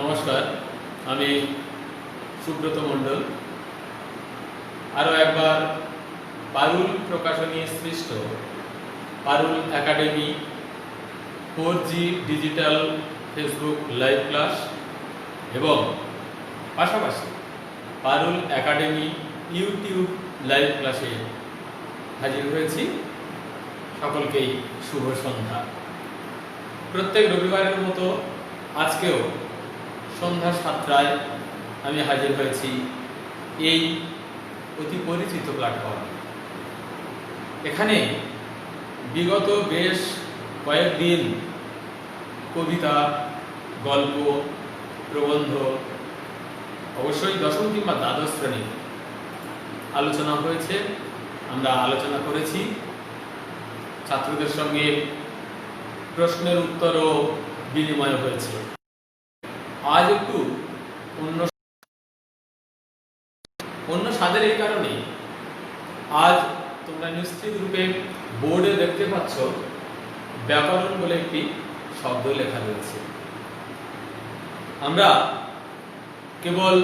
নমস্কার, আমি সুব্রত মণ্ডল। আরও একবার পারুল প্রকাশনী সৃষ্ট Parul academy 4G digital Facebook live class এবং পাশাপাশি পারুল একাডেমি ইউটিউব লাইভ ক্লাসে হাজির হয়েছি। সকলকেই শুভ সন্ধ্যা। প্রত্যেক রবিবারের মতো আজকেও সন্ধ্যা 7টায় আমি হাজির হয়েছি এই অতি পরিচিত প্ল্যাটফর্মে। এখানে বিগত বেশ কয়েকদিন কবিতা, গল্প, প্রবন্ধ, অবশ্যই দশম কিংবা দ্বাদশ শ্রেণীর আলোচনা হয়েছে। আমরা আলোচনা করেছি, ছাত্রদের সঙ্গে প্রশ্নের উত্তরও বিনিময় হয়েছে। আজ একটু অন্য স্বাদের এই কারণে আজ তোমরা নিশ্চিত রূপে বোর্ডে দেখতে পাচ্ছ ব্যাকরণ বলে একটি শব্দ লেখা রয়েছে। আমরা কেবল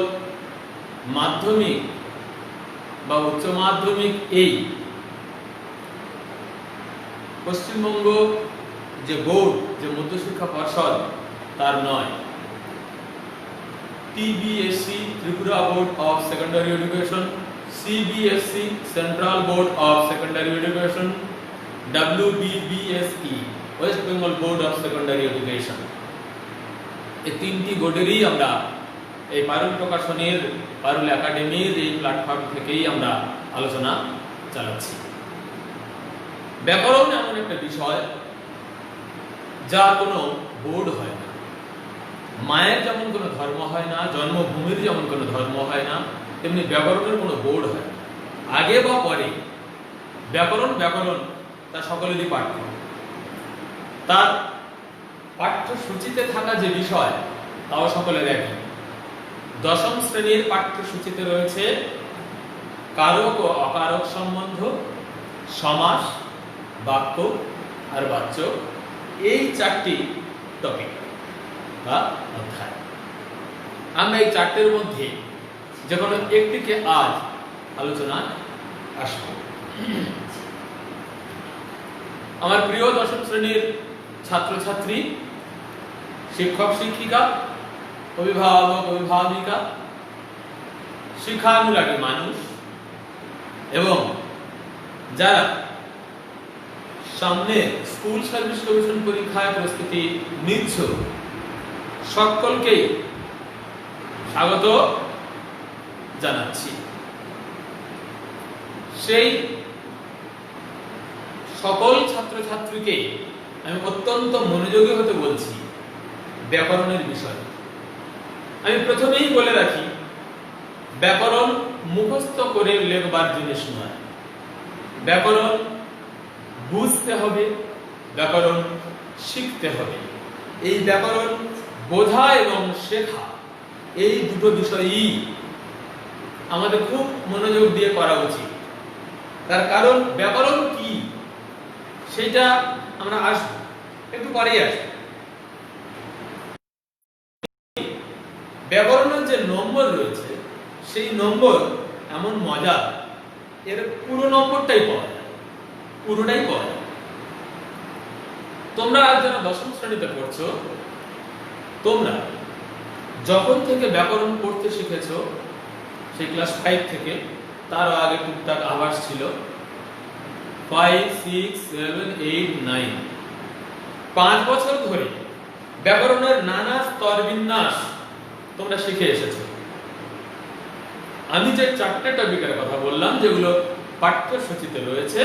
মাধ্যমিক বা উচ্চ মাধ্যমিক এই পশ্চিমবঙ্গ যে বোর্ড, যে মধ্যশিক্ষা পর্ষদ, তার নয়, TBSC Tripura board of secondary education, CBSE central board of secondary education, WBBSE West Bengal board of secondary education, এই তিনটি বোর্ডেরই আমরা এই পারুল প্রকাশনের পারুল একাডেমির এই প্ল্যাটফর্ম থেকেই আমরা আলোচনা চালাচ্ছি। ব্যাকরণ এমন একটা বিষয় যার কোনো বোর্ড হয় না। মায়ের যেমন কোনো ধর্ম হয় না, জন্মভূমির যেমন কোনো ধর্ম হয় না, তেমনি ব্যাকরণের কোনো বোর্ড হয় না। আগে বা পরে ব্যাকরণ তা সকলেরই পাঠ্য। তার পাঠ্যসূচিতে থাকা যে বিষয় তাও সকলের একই। দশম শ্রেণীর পাঠ্যসূচিতে রয়েছে কারক ও অকারক সম্বন্ধ, সমাস, বাক্য আর বাচ্য, এই চারটি টপিক বা অধ্যায়। আমরা এই চারটের মধ্যে যে কোনো একটিকে আজ আলোচনায় আসব। আমার প্রিয় দশম শ্রেণীর ছাত্রছাত্রী, শিক্ষক শিক্ষিকা, অভিভাবক অভিভাবিকা, শিক্ষানুরাগী মানুষ এবং যারা সামনে স্কুল সার্ভিস কমিশন পরীক্ষায় প্রস্তুতি নিচ্ছ, সকলকেই স্বাগত জানাচ্ছি। সেই সকল ছাত্রছাত্রীকে আমি অত্যন্ত মনোযোগী হতে বলছি ব্যাকরণের বিষয়ে। আমি প্রথমেই বলে রাখি, ব্যাকরণ মুখস্থ করে লেখবার জিনিস নয়। ব্যাকরণ বুঝতে হবে, ব্যাকরণ শিখতে হবে। এই ব্যাকরণ বোঝা এবং শেখা, এই দুটো বিষয়ই আমাদের খুব মনোযোগ দিয়ে করা উচিত। তার কারণ ব্যাকরণ কি সেটা আমরা আসবো, একটু পরেই আসবো। ব্যাকরণের যে নম্বর রয়েছে সেই নম্বর এমন মজা, এর পুরো নম্বরটাই পাওয়া যায়, পুরোটাই পাওয়া যায়। তোমরা যারা দশম শ্রেণীতে পড়ছো, তোমরা যখন থেকে ব্যাকরণ পড়তে শিখেছো, সেই ক্লাস 5 থেকে, তারও আগে টুকটাক আভাস ছিল, 5, 6, 7, 8, 9, 5 বছর ধরে ব্যাকরণের নানা স্তর বিন্যাস তোমরা শিখে এসেছো। আমি যে চারটে টপিকের কথা বললাম, যেগুলো পাঠ্যসূচিতে রয়েছে,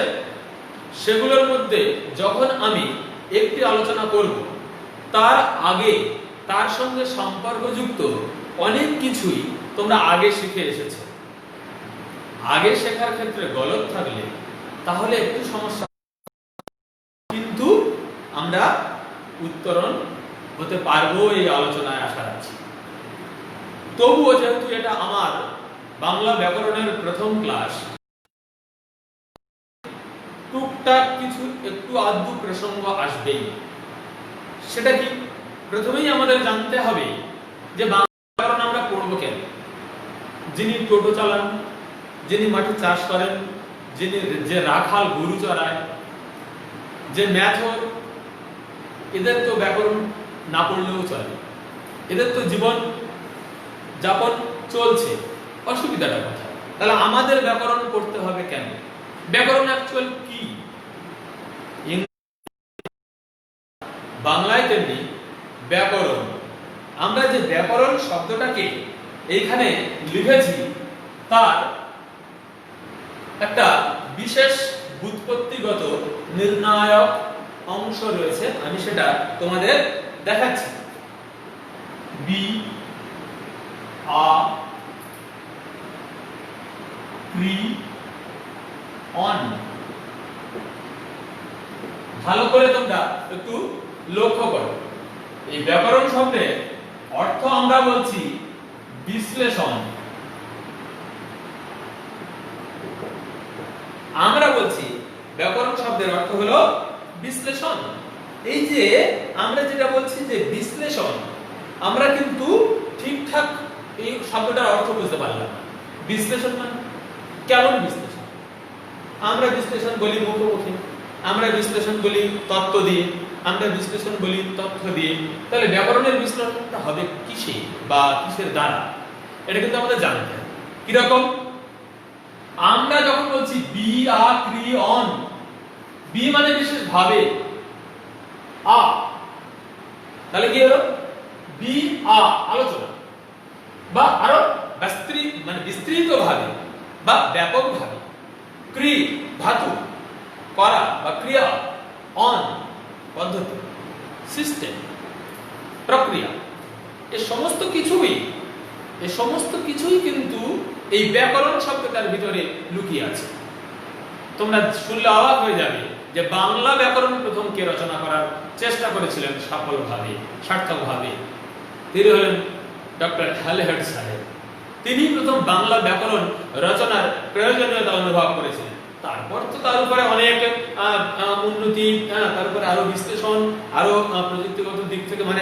সেগুলোর মধ্যে যখন আমি একটি আলোচনা করব, তার আগে তার সঙ্গে সম্পর্কযুক্ত অনেক কিছুই তোমরা আগে শিখে এসেছো। আগে শেখার ক্ষেত্রে গলত থাকলে তাহলে একটু সমস্যা, কিন্তু আমরা উত্তরণ হতে পারবো এই আলোচনায় আশা রাখছি। তবুও যেহেতু এটা আমার বাংলা ব্যাকরণের প্রথম ক্লাস, টুকটাক কিছু একটু আধটু প্রসঙ্গ আসবেই। সেটা কি? প্রথমেই আমাদের জানতে হবে যে বাংলা ব্যাকরণ আমরা পড়বো কেন? যিনি টোটো চালান, যিনি মাঠে চাষ করেন, যিনি যে রাখাল গরু চড়ায়, যে ম্যাথর, এদের তো ব্যাকরণ না পড়লেও চলে, এদের তো জীবন যাপন চলছে, অসুবিধাটা কথা। তাহলে আমাদের ব্যাকরণ পড়তে হবে কেন? ব্যাকরণ অ্যাকচুয়াল কি? বাংলায় তেমনি ব্যাকরণ, আমরা যে ব্যাকরণ শব্দটাকে এইখানে লিখেছি তার একটা বিশেষ ব্যুৎপত্তিগত নির্ণায়ক অংশ রয়েছে, আমি সেটা তোমাদের দেখাচ্ছি। বি আ ক্রি অন, ভালো করে তোমরা একটু লক্ষ্য করো। এই ব্যাকরণ শব্দের অর্থ আমরা বলছি বিশ্লেষণ, আমরা বলছি ব্যাকরণ শব্দের অর্থ হলো বিশ্লেষণ। এই যে আমরা যেটা বলছি যে বিশ্লেষণ, আমরা কিন্তু ঠিকঠাক এই শব্দটার অর্থ বুঝতে পারলাম না। বিশ্লেষণ মানে কেমন বিশ্লেষণ? আমরা বিশ্লেষণ বলি মুখোমুখি, আমরা বিশ্লেষণ বলি তত্ত্ব দিয়ে, আমরা বিশ্লেষণ বলি তথ্য দিয়ে। তাহলে ব্যাকরণের বিশ্লেষণটা হবে কিসে বা কিসের দ্বারা, এটা কিন্তু আমাদের জানতে হবে। কিরকম? আমরা যখন বলছি বি আ ক্রি অন, বি মানে বিশেষ ভাবে, আ তাহলে কি হলো? বি আ আলোচনা, বা আরো বিস্তৃত ভাবে বা ব্যাপক ভাবে, ক্রি ধাতু করা বা ক্রিয়া, অন পদ্ধতি, সিস্টেম, প্রক্রিয়া, এই সমস্ত কিছুই কিন্তু এই ব্যাকরণ শব্দটার ভিতরে লুকিয়ে আছে। তোমরা শুনলে অবাক হয়ে যাবে যে বাংলা ব্যাকরণ প্রথম কে রচনা করার চেষ্টা করেছিলেন সফলভাবে, সার্থকভাবে? তিনি হলেন ডক্টর হ্যালহেড সাহেব। তিনি প্রথম বাংলা ব্যাকরণ রচনার প্রয়োজনীয়তা অনুভব করেছিলেন। তারপর তো তার উপরে অনেক উন্নতি, তারপরে আরো বিশ্লেষণ, আরো প্রযুক্তিগত দিক থেকে, মানে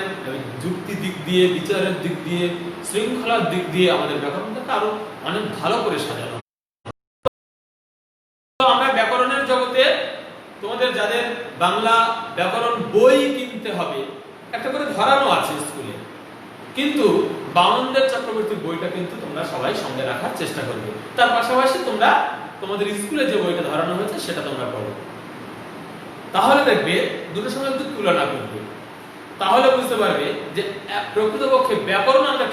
যুক্তি দিক দিয়ে, বিচারের দিক দিয়ে, শৃঙ্খলার দিক দিয়ে আমাদের ব্যাকরণটাকে আরো অনেক ভালো করে সাজানো। আমরা ব্যাকরণের জগতে তোমাদের যাদের বাংলা ব্যাকরণ বই কিনতে হবে, একটা করে ধরানো আছে স্কুলে, কিন্তু বামনদেব চক্রবর্তীর বইটা কিন্তু তোমরা সবাই সঙ্গে রাখার চেষ্টা করবে। তার পাশাপাশি তোমরা তোমাদের স্কুলে যে বইটা ধরানো হয়েছে সেটা তোমরা পড়ো। তাহলে দেখবে দুটোর সঙ্গে একটু তুলনা করবে, তাহলে বুঝতে পারবে যে প্রকৃতপক্ষে ব্যাকরণ আমরা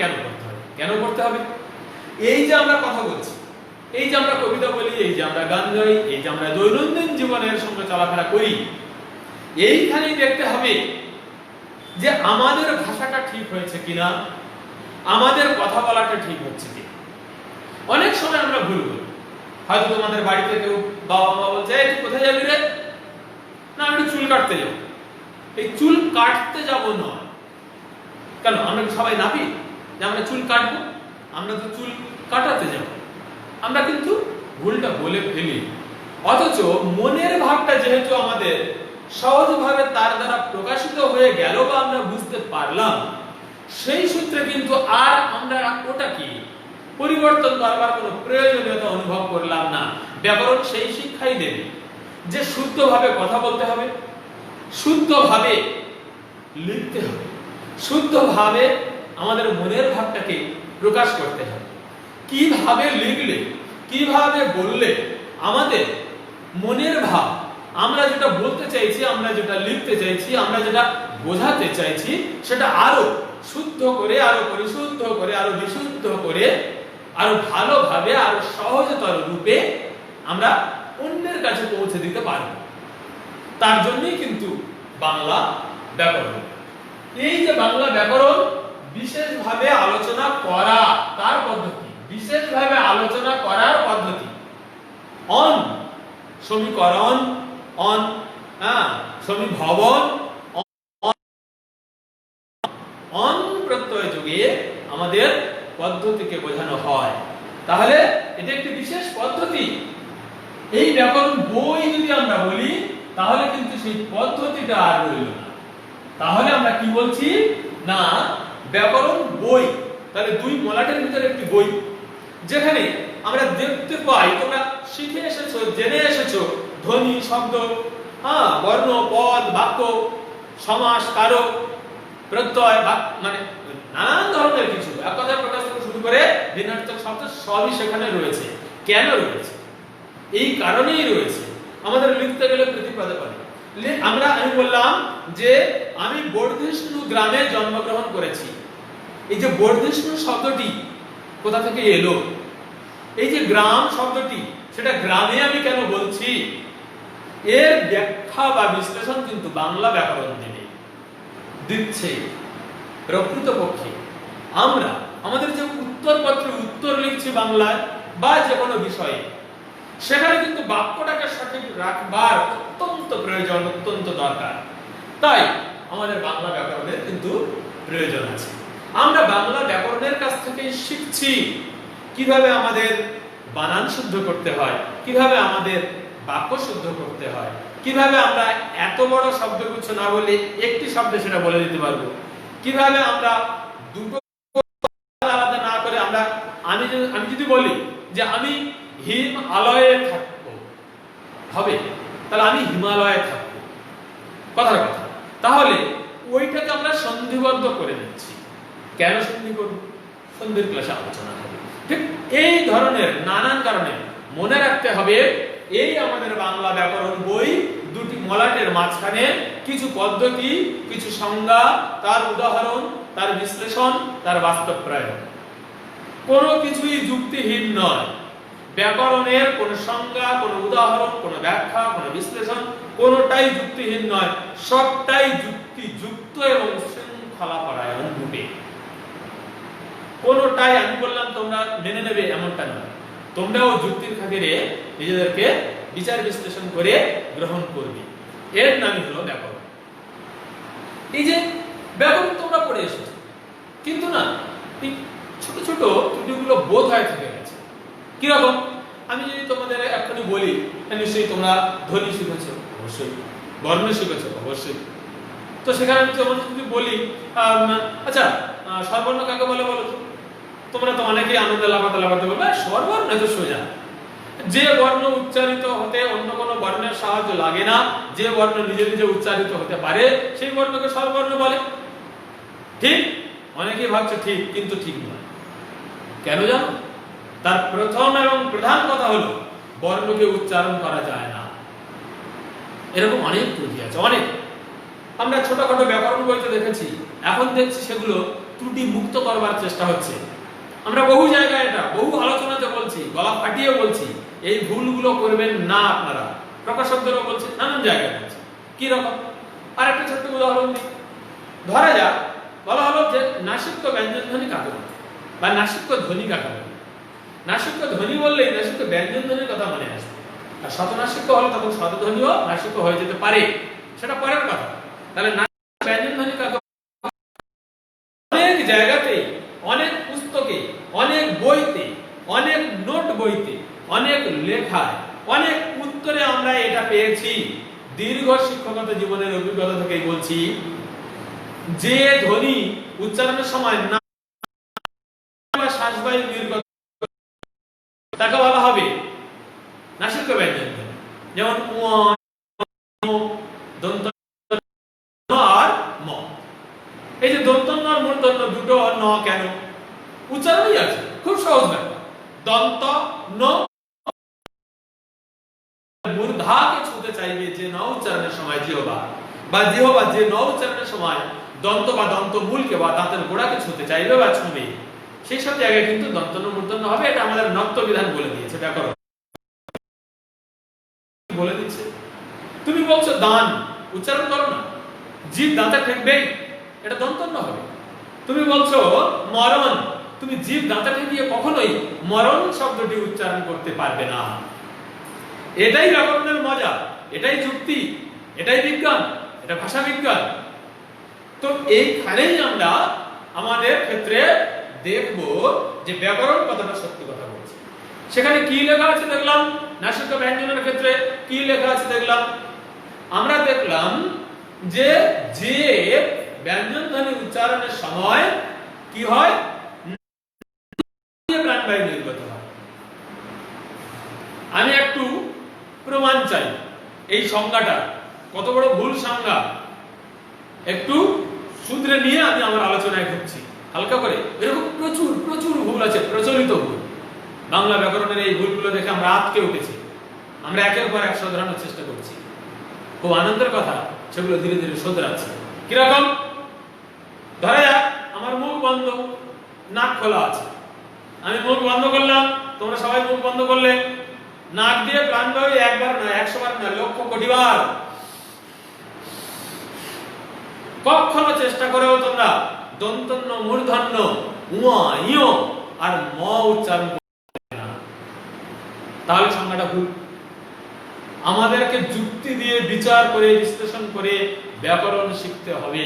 কেন করতে হবে। এই যে আমরা কথা বলছি, এই যে আমরা কবিতা বলি, এই যে আমরা গান গাই, এই যে আমরা দৈনন্দিন জীবনের সঙ্গে চলাফেরা করি, এইখানেই দেখতে হবে যে আমাদের ভাষাটা ঠিক হয়েছে কিনা, আমাদের কথা বলাটা ঠিক হচ্ছে কিনা। অনেক সময় আমরা ভুল করি। হয়তো তোমাদের বাড়িতে কেউ বাবা মা বলছে, এই তুই কোথায় যাবি রে? না, আমি চুল কাটতে যাব। এই চুল কাটতে যাব না, কেন? আমরা সবাই নাপি যে আমরা চুল কাটবো, আমরা তো চুল কাটাতে যাব। আমরা কিন্তু ভুলটা বলে ফেলি, অথচ মনের ভাবটা যেহেতু আমাদের সহজভাবে তার দ্বারা প্রকাশিত হয়ে গেল বা আমরা বুঝতে পারলাম, সেই সূত্রে কিন্তু আর আমরা ওটাকে পরিবর্তন করবার কোনো প্রয়োজনীয়তা অনুভব করলাম না। ব্যাকরণ সেই শিক্ষাই দেবে যে শুদ্ধভাবে কথা বলতে হবে, শুদ্ধভাবে লিখতে হবে, শুদ্ধভাবে আমাদের মনের ভাবটাকে প্রকাশ করতে হবে। কিভাবে লিখলে, কিভাবে বললে আমাদের মনের ভাব, আমরা যেটা বলতে চাইছি, আমরা যেটা লিখতে চাইছি, আমরা যেটা বোঝাতে চাইছি, সেটা আরো শুদ্ধ করে, আরো পরিশুদ্ধ করে, আরো বিশুদ্ধ করে, আরো ভালোভাবে, আরো সহজতর রূপে আমরা অন্যের কাছে পৌঁছে দিতে পারব। তার জন্যই কিন্তু বাংলা ব্যাকরণ। এই যে বাংলা ব্যাকরণ বিশেষভাবে আলোচনা করা, তার পদ্ধতি, বিশেষভাবে আলোচনা করার পদ্ধতি, অন সমীকরণ, অন সমীভবন, অন প্রত্যয় যুগে আমাদের পদ্ধতিকে বোঝানো হয়। তাহলে এটা একটি বিশেষ পদ্ধতি। এই ব্যাকরণ বই যদি আমরা বলি, তাহলে কিন্তু সেই পদ্ধতিটা আর রইল না। তাহলে আমরা কি বলছি না, ব্যাকরণ বই, তাহলে দুই মলাটের ভিতরে একটি বই, যেখানে আমরা দেখতে পাই, তোমরা শিখে এসেছো, জেনে এসেছো, ধ্বনি, শব্দ, বর্ণ, পদ, বাক্য, সমাস, কারক, প্রত্যয়, মানে নানান ধরনের কিছু, এক কথায় প্রকাশ থেকে শুরু করে ভিন্নার্থক শব্দ সবই সেখানে রয়েছে। কেন রয়েছে? এই কারণেই রয়েছে। আমাদের লিখতে গেলে প্রতিপদে পারে। আমি বললাম যে আমি বর্ধিষ্ণু গ্রামে জন্মগ্রহণ করেছি। এই যে বর্ধিষ্ণু শব্দটি কোথা থেকে এলো? এই যে গ্রাম শব্দটি, সেটা গ্রামে আমি কেন বলছি, এর ব্যাখ্যা বা বিশ্লেষণ কিন্তু বাংলা ব্যাকরণ দিচ্ছে। প্রকৃতপক্ষে আমরা আমাদের যে উত্তরপত্রে উত্তর লিখছি বাংলায় বা যে কোনো বিষয়ে, সেখানে কিন্তু বাক্যটাকে সঠিক রাখবার অত্যন্ত প্রয়োজন, অত্যন্ত দরকার। তাই আমাদের বাংলা ব্যাকরণের কিন্তু প্রয়োজন আছে। আমরা বাংলা ব্যাকরণের কাছ থেকে শিখছি কিভাবে আমাদের বানান শুদ্ধ করতে হয়, কিভাবে আমাদের বাক্য শুদ্ধ করতে হয়, কিভাবে আমরা এত বড় শব্দগুচ্ছ না বলে একটি শব্দে সেটা বলে দিতে পারবো, কিভাবে আমরা দুটো আলাদা না করে আমি যদি বলি যে আমি হিমালয়ে থাকবো, হবে? তাহলে আমি হিমালয়ে থাকবো, কথার কথা। তাহলে ওইটাকে আমরা সন্ধিবদ্ধ করে নিচ্ছি। কেন সন্ধি করব? সন্ধির ক্লাসে আলোচনা হবে। ঠিক এই ধরনের নানান কারণে মনে রাখতে হবে, এই আমাদের বাংলা ব্যাকরণ বই দুটি মলাটের মাঝখানে কিছু পদ্ধতি, কিছু সংজ্ঞা, তার উদাহরণ, তার বিশ্লেষণ, তার বাস্তব প্রয়োগ, কোনো কিছুই যুক্তিহীন নয়। ব্যাকরণের কোন সংজ্ঞা, কোন উদাহরণ, কোন ব্যাখ্যা, কোন বিশ্লেষণ কোনটাই যুক্তিহীন নয়, সবটাই যুক্তিযুক্ত এবং শৃঙ্খলাপরায়ণ রূপে। কোনটাই আমি বললাম তোমরা মেনে নেবে এমনটা নয়, তোমরাও যুক্তির খাতিরে নিজেদেরকে বিচার বিশ্লেষণ করে গ্রহণ করবে। এর নামই হলো ব্যাকরণ। এই যে ব্যাকরণ তোমরা পড়ে এসেছো, কিন্তু না এই ছোট ছোট ত্রুটিগুলো বোধ হয় থেকে গেছে। কিরকম? আমি যদি তোমাদের এখনই বলি, নিশ্চয়ই তোমরা ধ্বনি শিখেছো, অবশ্যই। বর্ণ শিখেছো, অবশ্যই। তো সেখানে আমি তোমাদের যদি বলি, আচ্ছা স্বরবর্ণ কাকে বলে বলো? তোমরা তো অনেকেই আনন্দে লাফাতে বলবে স্বরবর্ণ তো সোজা, যে বর্ণ উচ্চারিত হতে অন্য কোনো বর্ণের সাহায্য লাগে না, যে বর্ণ নিজে নিজে উচ্চারিত হতে পারে, সেই বর্ণকে স্বরবর্ণ বলে। ঠিক? অনেকেই ভাবছে ঠিক, কিন্তু ঠিক নয়। কেন জানো? তার প্রথম এবং প্রধান কথা হলো বর্ণকে উচ্চারণ করা যায় না। এরকম অনেক ত্রুটি আছে, অনেক। আমরা ছোটখাটো ব্যাকরণ বইতে দেখেছি, এখন দেখছি সেগুলো ত্রুটি মুক্ত করবার চেষ্টা হচ্ছে। আমরা বহু জায়গায় এটা বহু আলোচনাতে বলছি, গলা ফাটিয়ে বলছি, এই ভুলগুলো করবেন না আপনারা। প্রকাশকদেরও বলছি, নানান জায়গায় বলছি। কি রকম? আর একটা ছোট্ট উদাহরণ দিই। ধরা যাক, বলা হলো যে নাসিক্য ব্যঞ্জন ধ্বনি কাকে বলে, বা নাসিক্য ধ্বনি কাকে বলে। নাসিক্য ধ্বনি বললেই নাসিক্য ব্যঞ্জন ধ্বনির কথা মনে আসবে। আর শতনাসিক্য হলে তখন শতধ্বনিও নাসিক্য হয়ে যেতে পারে, সেটা পরের কথা। তাহলে নাসিক্য ব্যঞ্জন ধ্বনি কাকে? অনেক জায়গাতে, অনেক পুস্তকে, অনেক বইতে, অনেক নোট বইতে, অনেক লেখায়, অনেক উত্তরে আমরা এটা পেয়েছি। দীর্ঘ শিক্ষকতা জীবনের অভিজ্ঞতা থেকেই বলছি, যে ধ্বনি উচ্চারণের সময় না শ্বাসবায়ু নির্গত তাকে বলা হবে নাসিক্য ব্যঞ্জন ধ্বনি। যেমন দন্ত আর ম। এই যে দন্ত আর মূর্ধন্য দুটো ন কেন? উচ্চারণই আছে, খুব সহজ ব্যাপার। দন্ত ন মূর্ধাকে ছুঁতে চাইবে যে ন উচ্চারণের সময় জিহ্বা, বা জিহ্বা যে ন উচ্চারণের সময় দন্ত বা দন্ত মূলকে বা দাঁতের গোড়াকে ছুঁতে চাইবে বা ছুঁবে, সেই সব জায়গায় কিন্তু দন্ত ন মূর্ধন্য হবে। এটা আমাদের নত্ব বিধান বলে দিয়েছে, ব্যাকরণ বলে দিচ্ছে। তুমি বলছো দান, উচ্চারণ করো না, জিভ দাঁতে ঠেকবে, এটা দন্ত ন হবে। তুমি বলছো মরণ, তুমি জিভ দাঁতে ঠেকিয়ে কখনোই মরণ শব্দটি উচ্চারণ করতে পারবে না। এটাই ব্যাকরণের মজা, এটাই যুক্তি, এটাই বিজ্ঞান, এটা ভাষা বিজ্ঞান। তো এইখানেই আমরা আমাদের ক্ষেত্রে দেখব যে ব্যাকরণ কথাটা সত্যি কথা বলছে। সেখানে কি লেখা আছে দেখলাম, নাসিক্য ব্যঞ্জনের ক্ষেত্রে কি লেখা আছে দেখলাম। আমরা দেখলাম যে যে ব্যঞ্জন ধ্বনি উচ্চারণের সময় কি হয়? প্রাণবায়ু নির্গত হয়। আমি একটু প্রমাণ চাই এই সংজ্ঞাটা কত বড় ভুল সংজ্ঞা, একটু সূত্রে নিয়ে আমি আমার আলোচনায় ঢুকছি হালকা করে। এরকম প্রচুর প্রচুর ভুল আছে, প্রচলিত ভুল। বাংলা ব্যাকরণের এই ভুলগুলো দেখে আমরা আটকে উঠেছি, আমরা একের পর এক শোধরানোর চেষ্টা করছি। খুব আনন্দের কথা, সেগুলো ধীরে ধীরে শোধরাচ্ছে। কিরকম? ধরা যাক আমার মুখ বন্ধ, নাক খোলা আছে, আমি মুখ বন্ধ করলাম, তোমরা সবাই মুখ বন্ধ করলে, নাক দিয়ে প্রাণবায়ু একবার না, 100 বার না, লক্ষ কোটি বার। কখনো চেষ্টা করেও তোমরা দন্তন্য মূর্ধন্য উয়া ইয় আর ম উচ্চারণ করবে না, তাহলে সংজ্ঞাটা ভুল। আমাদেরকে যুক্তি দিয়ে বিচার করে বিশ্লেষণ করে ব্যাকরণ শিখতে হবে।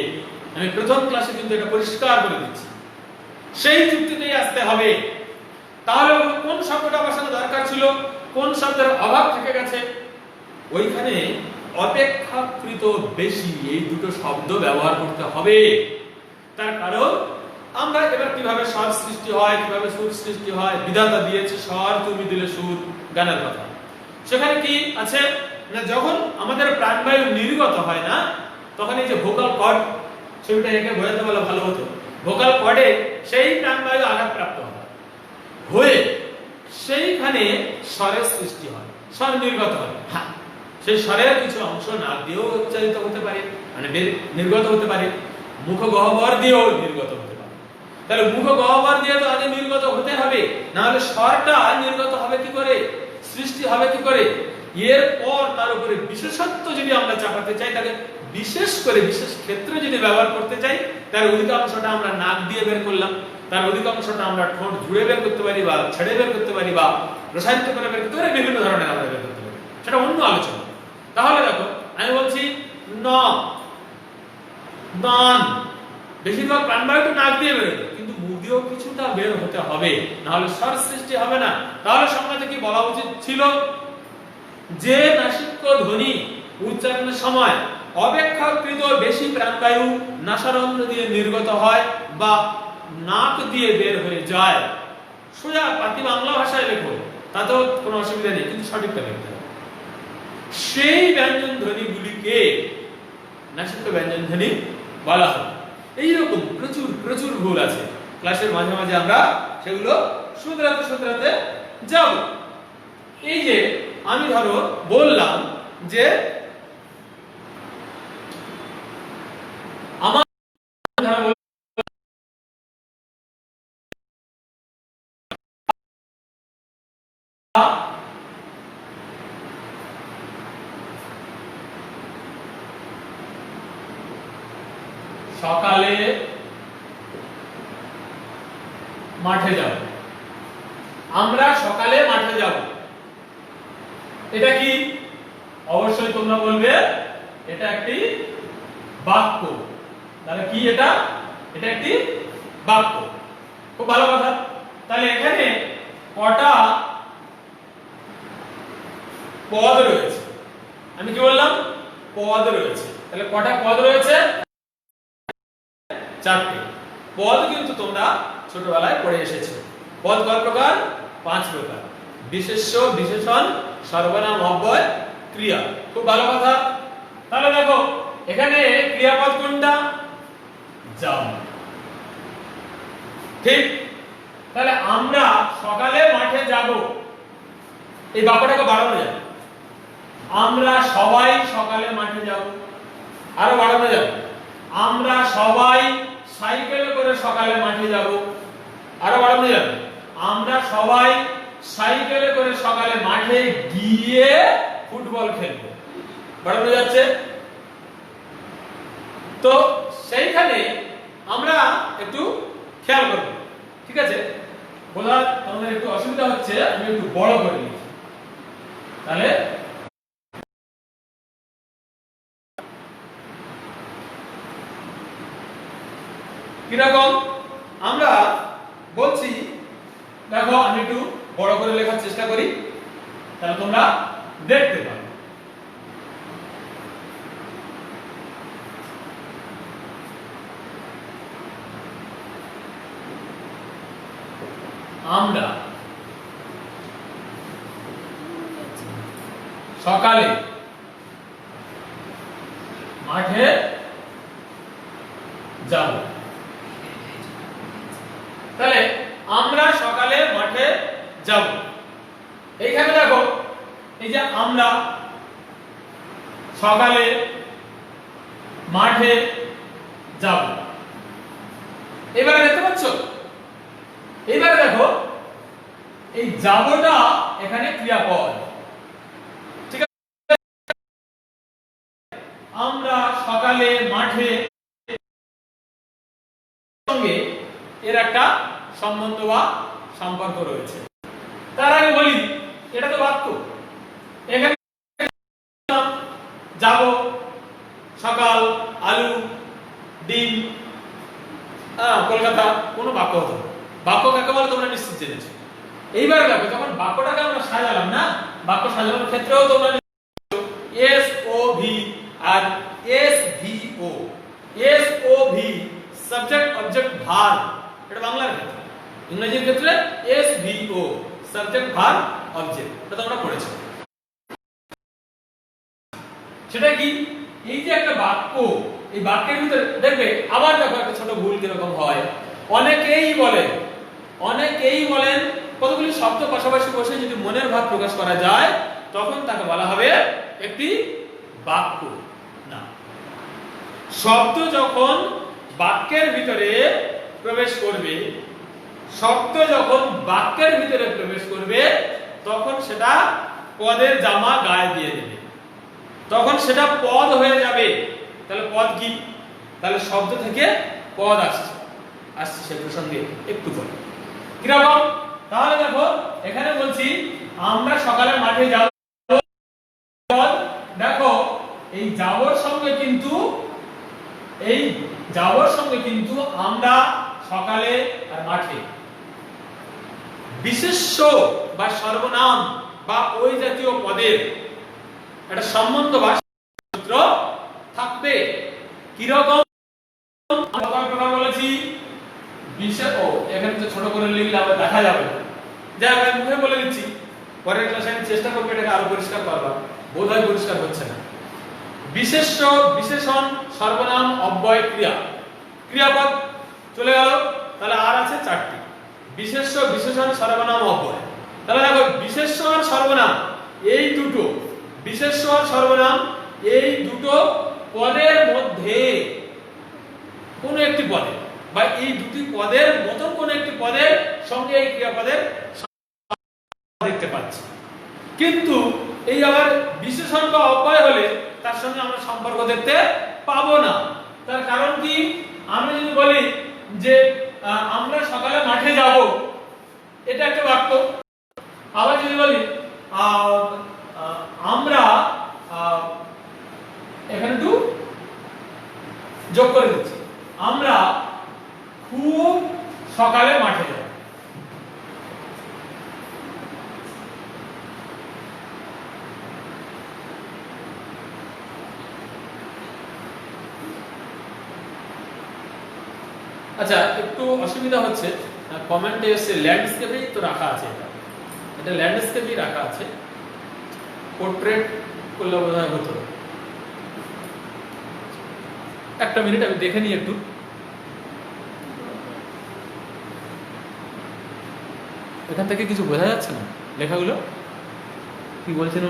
আমি প্রথম ক্লাসে কিন্তু এটা পরিষ্কার করে দিচ্ছি, সেই যুক্তিতেই আসতে হবে। তাহলে কোন শব্দটা বসানো দরকার ছিল, কোন শব্দের অভাব থেকে গেছে, ওইখানে অপেক্ষাকৃত বেশি এই দুটো শব্দ ব্যবহার করতে হবে। তার কারণ আমরা এবার কিভাবে স্বর সৃষ্টি হয়, কিভাবে সুর সৃষ্টি হয়, বিধাতা দিয়েছে স্বর, তুমি দিলে সুর, গানের কথা। সেখানে কি আছে না, যখন আমাদের প্রাণবায়ু নির্গত হয় না, তখন এই যে ভোকাল কর্ড, ছবিটা একে বোঝাতে বলে ভালো হতো, ভোকাল কর্ডে সেই প্রাণবায়ু আঘাতপ্রাপ্ত হয়ে সেইখানে স্বরের সৃষ্টি হয়, স্বর নির্গত হয়। হ্যাঁ, সেই স্বরের কিছু অংশ নাক দিয়েও উচ্চারিত হতে পারে, মানে নির্গত হতে পারে, মুখ গহ্বর দিয়েও নির্গত হতে পারে। তাহলে মুখ গহ্বর দিয়ে তো আগে নির্গত হতে হবে, না হলে স্বরটা নির্গত হবে কি করে, সৃষ্টি হবে কি করে? এরপর তার উপরে বিশেষত্ব যদি আমরা চাপাতে চাই, তাহলে বিশেষ করে বিশেষ ক্ষেত্রে যদি ব্যবহার করতে চাই, তার অধিকাংশটা আমরা নাক দিয়ে বের করলাম, তার অধিকাংশটা আমরা ঠোঁট জুড়ে বের করতে পারি, বা ছেড়ে বের করতে পারি, বা প্রসারিত করে বের করতে পারি, বিভিন্ন ধরনের আমরা বের করতে পারি, সেটা অন্য আলোচনা। তাহলে দেখো আমি বলছি ন, দান, বেশিরভাগ প্রাণবায়ু তো নাক দিয়ে বেরোবে, কিন্তু মুখ দিয়েও কিছুটা বের হতে হবে, না হলে স্বর সৃষ্টি হবে না। তাহলে সংজ্ঞাতে কি বলা উচিত ছিল? যে নাসিক্য ধ্বনি উচ্চারণের সময় অপেক্ষাকৃত বেশি প্রাণবায়ু নাসারন্ধ্র দিয়ে নির্গত হয় বা নাক দিয়ে বের হয়ে যায়, সোজা পাতি বাংলা ভাষায় লেখো, তাতেও কোনো অসুবিধা নেই, কিন্তু সঠিকটা লিখতে হবে। সেই ব্যঞ্জন ধ্বনিগুলিকে নাসিক্য ব্যঞ্জন ধ্বনি বলা হয়। এইরকম প্রচুর প্রচুর ভুল আছে, ক্লাসের মাঝে মাঝে আমরা সেগুলো শুধরাতে শুধরাতে যাব। এই যে আমি ধরো বললাম যে আমার সকালে মাঠে যাব, আমরা সকালে মাঠে যাব, এটা কি? অবশ্যই তোমরা বলবে এটা একটি বাক্য। তাহলে কি এটা? এটা একটি বাক্য। খুব ভালো কথা। তাহলে এখানে কটা পদ রয়েছে? আমি কি বললাম? পদ রয়েছে। তাহলে কটা পদ রয়েছে? 4টে পদ। কিন্তু তোমরা ছোটবেলায় পড়ে এসেছো। পদ কয় প্রকার? 5 প্রকার। বিশেষ্য, বিশেষণ, সর্বনাম, অব্যয়, ক্রিয়া। খুব ভালো কথা। তাহলে দেখো এখানে ক্রিয়াপদ কোনটা? যাও। ঠিক। তাহলে আমরা সকালে মাঠে যাব, এই বাক্যটাকে বাড়ানো যায়। আমরা সবাই সকালে মাঠে যাব, আরো বাড়ানো যাবে। আমরা সবাই সাইকেলে করে সকালে মাঠে যাব, আরো বাড়ানো যাবে। আমরা সবাই সাইকেলে করে সকালে মাঠে গিয়ে ফুটবল খেলবো, বাড়ানো যাচ্ছে। তো সেইখানে আমরা একটু খেয়াল করব, ঠিক আছে? বোঝা তোমাদের একটু অসুবিধা হচ্ছে, আমি একটু বড় করে নিচ্ছি। তাহলে কিরকম আমরা বলছি, দেখো আমি একটু বড় করে লেখার চেষ্টা করি, তাহলে তোমরা দেখতে পাবে। আমরা সকালে মাঠে যাব। তাহলে আমরা সকালে মাঠে যাব, এইখানে দেখো এই যে আমরা সকালে মাঠে যাব, এবারে দেখতে পাচ্ছ, এবারে দেখো এই যাবটা এখানে ক্রিয়াপদ, ঠিক আছে? আমরা সকালে মাঠে সঙ্গে এর একটা সম্বন্ধ বা সম্পর্ক রয়েছে। তার আগে বলি এটা তো বাক্য, এখানে যাব, সকাল, আলু, ডিম, কলকাতা, কোনো বাক্য হতো। বাক্য কাকে বলে তোমরা নিশ্চিত জেনেছো। এইবারে দেখো যখন বাক্যটাকে আমরা সাজালাম না, বাক্য সাজানোর ক্ষেত্রেও তোমরা এস ও ভি আর S V O, S O V subject object verb, এটা বাংলার ক্ষেত্রে। ইংরেজির ক্ষেত্রে S V O subject verb object, এটা তোমরা পড়েছো। সেটা কি, এই যে একটা বাক্য, এই বাক্যের ভিতরে দেখবে আবার দেখো একটা ছোট ভুল কিরকম হয়। অনেকেই বলেন কতগুলি শব্দ পাশাপাশি বসে যদি মনের ভাব প্রকাশ করা যায় তখন তাকে বলা হবে একটি বাক্য। না, শব্দ যখন বাক্যের ভিতরে প্রবেশ করবে, শব্দ যখন বাক্যের ভিতরে প্রবেশ করবে তখন সেটা পদের জামা গায়ে দিয়ে দেবে, তখন সেটা পদ হয়ে যাবে। তাহলে পদ কি? তাহলে শব্দ থেকে পদ আসছে সে প্রসঙ্গে একটু বলি কিরকম। তাহলে দেখো এখানে বলছি আমরা সকালে মাঠে যাব, দেখো এই যাবর সঙ্গে কিন্তু আমরা সকালে আর মাঠে বিশেষ্য বা সর্বনাম বা ওই জাতীয় পদের একটা সম্বন্ধ বা সূত্র থাকবে। কিরকম বলেছি, বিশেষ, এখানে তো ছোট করে লিখলে আবার দেখা যাবে না, যাই আমি মুখে বলে দিচ্ছি, পরের ক্লাসে আমি চেষ্টা করবো এটাকে আরো পরিষ্কার করবার, বোধহয় পরিষ্কার হচ্ছে না। বিশেষ্য, বিশেষণ, সর্বনাম, অব্যয়, ক্রিয়া, ক্রিয়াপদ চলে গেল। তাহলে আর আছে চারটি, বিশেষ্য, বিশেষণ, সর্বনাম, অব্যয়। তাহলে দেখো বিশেষ্য আর সর্বনাম এই দুটো, বিশেষ্য আর সর্বনাম এই দুটো পদের মধ্যে কোন একটি পদে বা এই দুটি পদের মতন কোন একটি পদের সঙ্গে এই ক্রিয়াপদের দেখতে পাচ্ছি, কিন্তু এই আবার বিশেষণ বা অব্যয় হলে তার সঙ্গে আমরা সম্পর্ক দেখতে পাবো না। তার কারণ কি, আমি যদি বলি যে আমরা সকালে মাঠে যাব, এটা একটা বাক্য। আবার যদি বলি আমরা, এখানে একটু যোগ করে দিচ্ছি, আমরা খুব সকালে মাঠে যাব। আচ্ছা, একটু অসুবিধা হচ্ছে, কমেন্টে এসে ল্যান্ডস্কেপেই তো রাখা আছে, এটা ল্যান্ডস্কেপেই রাখা আছে, পোর্ট্রেট করলে বোধহয় হতো। একটা মিনিট আমি দেখে নিই একটু। এখান থেকে কিছু বোঝা যাচ্ছে না লেখাগুলো, কি বলছেন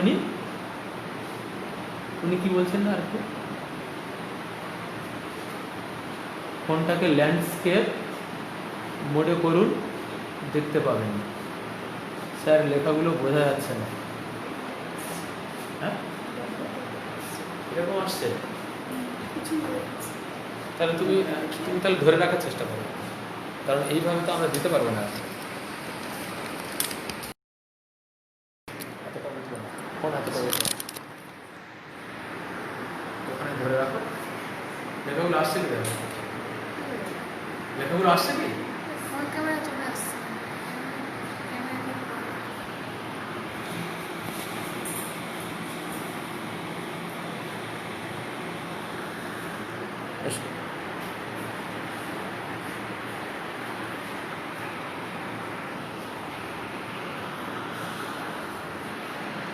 উনি কি বলছেন না, আর একটু ফোনটাকে ল্যান্ডস্কেপ মোডে করুন, দেখতে পাবেন। স্যার লেখাগুলো বোঝা যাচ্ছে না। হ্যাঁ, এরকম আসছে, তাহলে তুমি তাহলে ধরে রাখার চেষ্টা করো, কারণ এইভাবে তো আমরা দিতে পারবো না। ওখানে ধরে রাখো, লেখাগুলো আসছে কি? লেখাগুলো আসছে কি?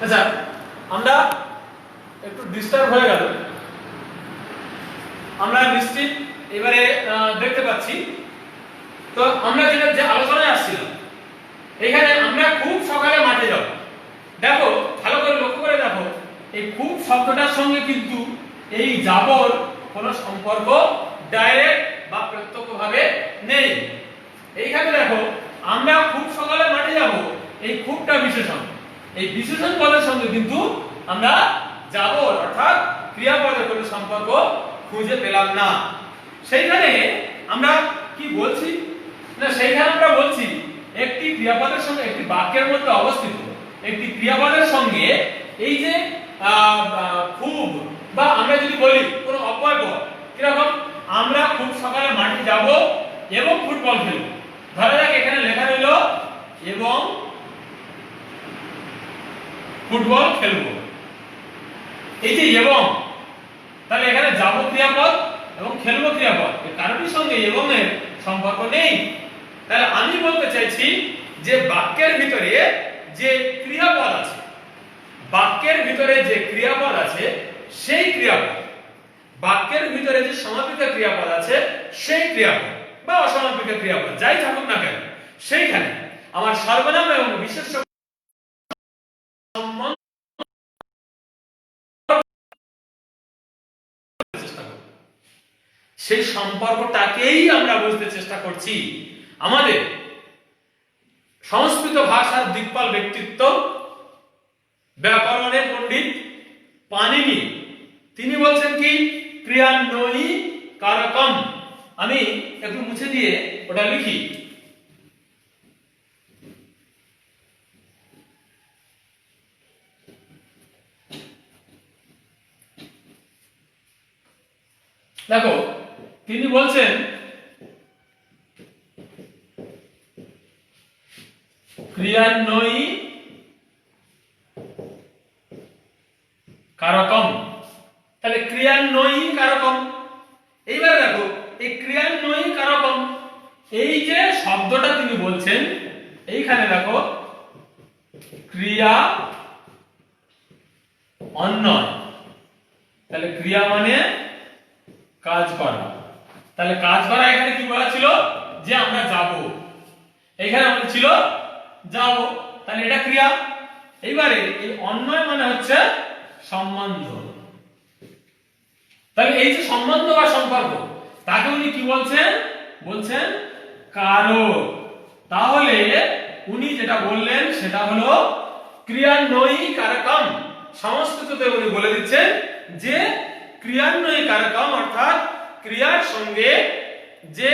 আচ্ছা, আমরা একটু ডিস্টার্ব হয়ে গেল। আমরা নিশ্চিত এবারে দেখতে পাচ্ছি। তো আমরা যেটা যে আলোচনায় আসছিলাম, এখানে আমরা খুব সকালে মাঠে যাব। দেখো, ভালো করে লক্ষ্য করে দেখো, এই খুব শব্দটার সঙ্গে কিন্তু এই যাবর কোনো সম্পর্ক ডাইরেক্ট বা প্রত্যক্ষভাবে নেই। এইখানে দেখো, আমরা খুব সকালে মাঠে যাব, এই খুবটা বিশেষণ, এই বিশেষণ পদের সঙ্গে কিন্তু আমরা যাবর অর্থাৎ ক্রিয়াপদের কোনো সম্পর্ক খুঁজে পেলাম না। সেইখানে আমরা কি বলছি না, সেইখানে আমরা বলছি একটি ক্রিয়াপদের সঙ্গে, একটি বাক্যের মধ্যে অবস্থিত একটি ক্রিয়াপদের সঙ্গে এই যে খুব, বা আমরা যদি বলি কোনো অব্যয় পদ, কিরকম, আমরা খুব সকালে মাঠে যাব এবং ফুটবল খেলব। ধরা যাক এখানে লেখা রইল এবং ফুটবল খেলব। এই যে এবং, তাহলে এখানে যাব ক্রিয়াপদ এবং খেলব ক্রিয়াপদ, এই কারোর সঙ্গে এবং এর সম্পর্ক নেই। তাহলে আমি বলতে চাইছি যে বাক্যের ভিতরে যে ক্রিয়াপদ আছে, বাক্যের ভিতরে যে ক্রিয়াপদ আছে সেই ক্রিয়াপদ, বাক্যের ভিতরে যে সমাপিত ক্রিয়াপদ আছে সেই ক্রিয়াপদ বা অসমাপিত ক্রিয়াপদ যাই থাকুক না কেন, সেইখানে আমার সর্বনাম এবং বিশেষ্য সেই সম্পর্কটাকেই আমরা বুঝতে চেষ্টা করছি। আমাদের সংস্কৃত ভাষার দিকপাল ব্যক্তিত্ব ব্যাকরণের পণ্ডিত পাণিনি, তিনি বলছেন কি, ক্রিয়ান্বয়ী কারকম। আমি একটু মুছে দিয়ে ওটা লিখি। দেখো, তিনি বলছেন ক্রিয়ান্বয়ী কারকম। তাহলে ক্রিয়ান্বয়ী কারকম, এইবার দেখো এই ক্রিয়ান্বয়ী কারকম, এই যে শব্দটা তিনি বলছেন, এইখানে দেখো ক্রিয়া অন্বয়, তাহলে ক্রিয়া মানে কাজ করা। তাহলে কাজ করা এখানে কি বলা ছিল, যে আমরা যাব, এখানে আমাদের ছিল যাব, তাহলে এটা ক্রিয়া। এইবারে এই অন্বয় মানে হচ্ছে সম্বন্ধ। তাহলে এই যে সম্বন্ধ বা সম্পর্ক, তাকে উনি কি বলছেন, বলছেন কারক। তাহলে উনি যেটা বললেন সেটা হলো ক্রিয়ান্বয়ী কারকম। সংস্কৃততে উনি বলে দিচ্ছেন যে ক্রিয়ান্বয়ী কারকম অর্থাৎ ক্রিয়ার সঙ্গে যে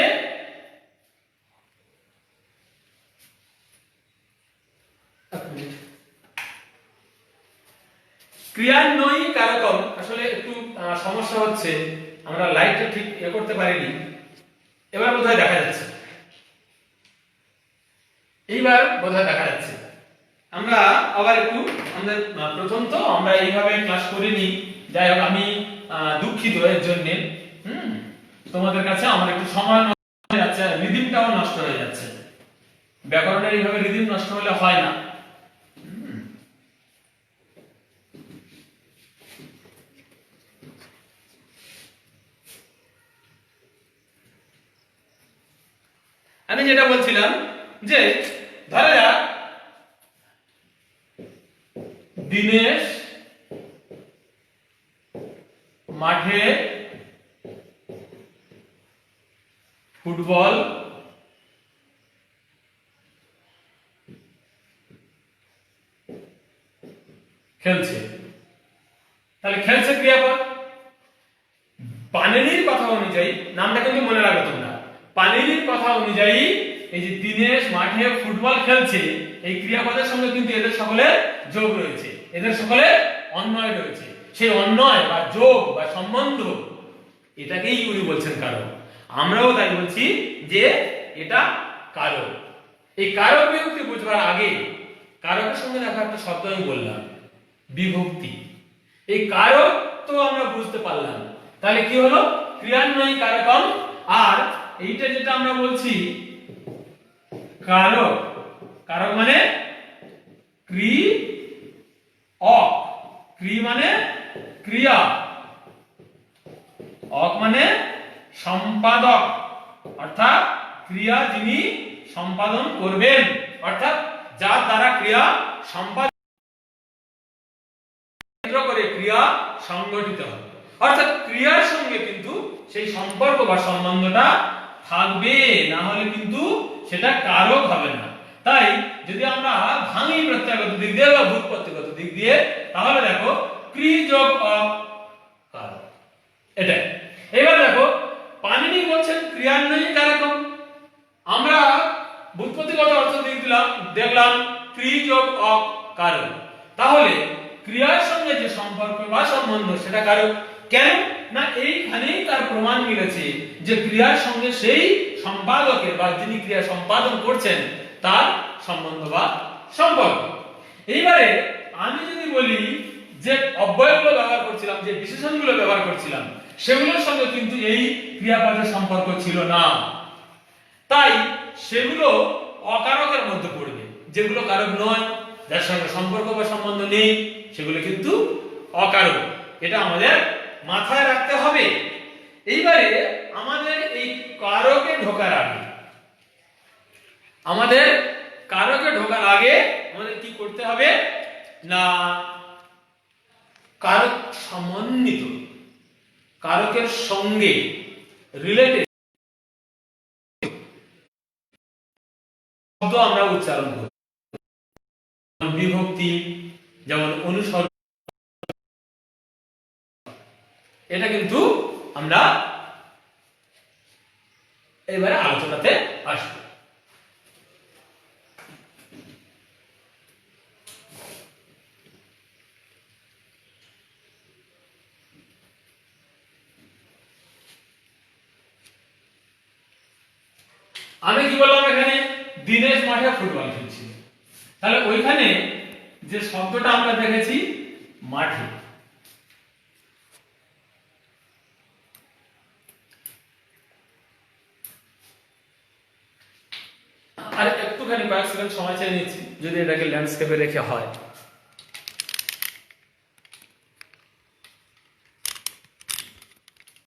ক্রিয়ান্বয়ী কারকম, আসলে একটু সমস্যা হচ্ছে, আমরা লাইটটা ঠিক করতে পারিনি। এবার বোধহয় দেখা যাচ্ছে, এইবার বোধহয় দেখা যাচ্ছে। আমরা আবার একটু, আমাদের প্রথম তো আমরা এইভাবে ক্লাস করিনি, যাই হোক আমি দুঃখিত এর জন্য। তোমাদের কাছে আমার একটু সময় নষ্ট হয়ে যাচ্ছে, রিদিমটাও নষ্ট হয়ে যাচ্ছে। ব্যাকরণের এইভাবে রিদিম নষ্ট হলে হয় না। আমি যেটা বলছিলাম যে ধরা যাক দিনেশ মাঠে ফুটবল খেলছে। তাহলে খেলছে ক্রিয়াপদ। পাণিনির কথা অনুযায়ী, নামটা কিন্তু মনে রাখবে তোমরা, পাণিনির কথা অনুযায়ী এই যে দিনেশ মাঠে ফুটবল খেলছে, এই ক্রিয়াপদের সঙ্গে কিন্তু এদের সকলের যোগ রয়েছে, এদের সকলের অন্বয় রয়েছে। সেই অন্বয় বা যোগ বা সম্বন্ধ, এটাকেই উনি বলছেন কারক। আমরাও তাই বলছি যে এটা কারক। এই কারক বিভক্তি বুঝবার আগে কারকের সঙ্গে দেখো একটা শব্দ আমি বললাম, বিভক্তি। এই কারক তো আমরা বুঝতে পারলাম, তাহলে কি হলো, ক্রিয়ান্বয়ী কারকম। আর এইটা যেটা আমরা বলছি কারক, কারক মানে ক্রি অক, ক্রি মানে ক্রিয়া, অক মানে সম্পাদক, অর্থাৎ ক্রিয়া যিনি সম্পাদন করবেন, অর্থাৎ যার দ্বারা ক্রিয়া সম্পাদন করে ক্রিয়া সংগঠিত হবে, অর্থাৎ ক্রিয়ার সঙ্গে কিন্তু সেই সম্পর্ক বা সম্বন্ধটা থাকবে, না হলে কিন্তু সেটা কারক হবে না। তাই যদি আমরা ভাঙি প্রত্যয়গত দিক দিয়ে বা ব্যুৎপত্তিগত দিক দিয়ে, তাহলে দেখো ক্রি যোগ অক কারক, এটা। এবার দেখো পাণিনি বলছেন ক্রিয়ান্বয়ী কারকম, আমরা ব্যুৎপত্তিগত অর্থ দিক দিলাম, দেখলাম ক্রি যোগ অক কারক, তাহলে ক্রিয়ার সঙ্গে যে সম্পর্ক বা সম্বন্ধ সেটা কারক। কেন না এইখানেই তার প্রমাণ মিলেছে যে ক্রিয়ার সঙ্গে সেই সম্পাদকের বা যিনি ক্রিয়া সম্পাদন করছেন তার সম্বন্ধ বা সম্পর্ক। এইবারে আমি যদি বলি যে অব্যয়গুলো ব্যবহার করছিলাম, যে বিশেষণগুলো ব্যবহার করছিলাম, সেগুলোর সঙ্গে কিন্তু এই ক্রিয়াপদের সম্পর্ক ছিল না, তাই সেগুলো অকারকের মধ্যে পড়বে। যেগুলো কারক নয়, যার সঙ্গে সম্পর্ক বা সম্বন্ধ নেই, সেগুলো কিন্তু অকারক, এটা আমাদের মাথায় রাখতে হবে। এইবারে আমাদের এই কারকে ঢোকার আগে, আমাদের কি করতে হবে না কারক সমন্বিত, কারকের সঙ্গে রিলেটেড শব্দ আমরা উচ্চারণ করি, বিভক্তি, যেমন অনুসর্গ, এটা কিন্তু আমরা এবারে আলোচনাতে আসবো। আমি কি বললাম, এখানে দিনেশ মাঠে ফুটবল খেলছিল, তাহলে ওইখানে যে শব্দটা আমরা দেখেছি মাঠে, আর একটুখানি কয়েক সেকেন্ড সময় চেয়ে নিচ্ছি, যদি এটাকে ল্যান্ডস্কেপে রেখে হয়।